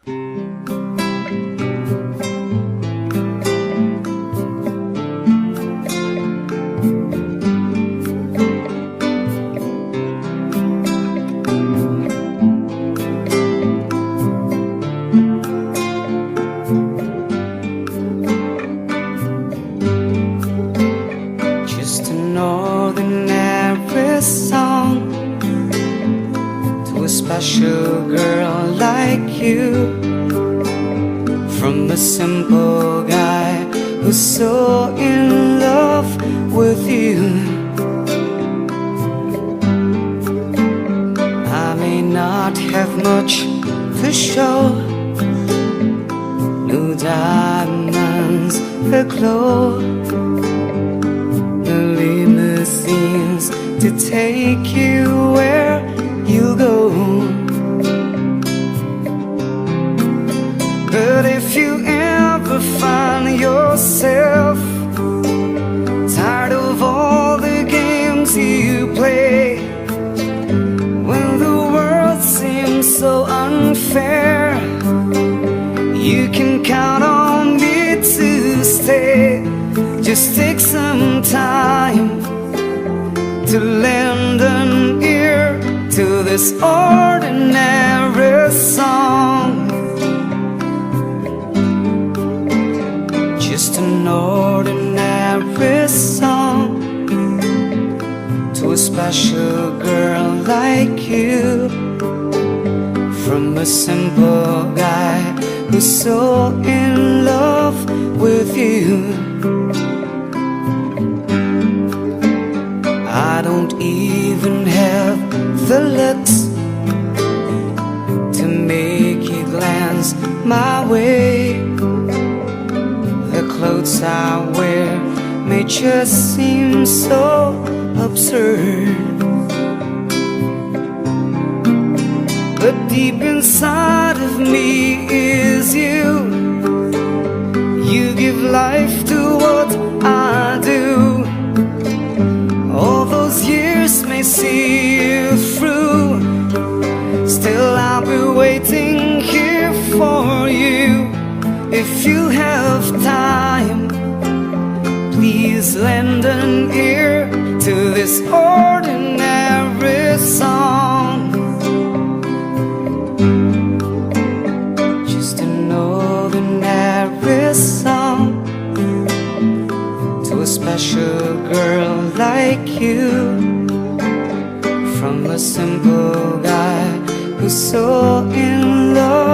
Just an ordinary song to a special girl like you, from a simple guy who's so in love with you. I may not have much to show, no diamonds aglow, no limousines to take you where you go. But if you ever find yourself tired of all the games you play, when the world seems so unfair, you can count on me to stay. Just take some time to lend an ear to this ordinary song. Just an ordinary song to a special girl like you, from a simple guy who's so in love with you. I don't even have the looks to make you glance my way. The clothes I wear may just seem so absurd, but deep inside of me is you. You give life to what I do. All those years may see you through, still I'll be waiting here for you. If you have time, please lend an ear to this ordinary song. Just an ordinary song to a special girl like you, from a simple guy who's so in love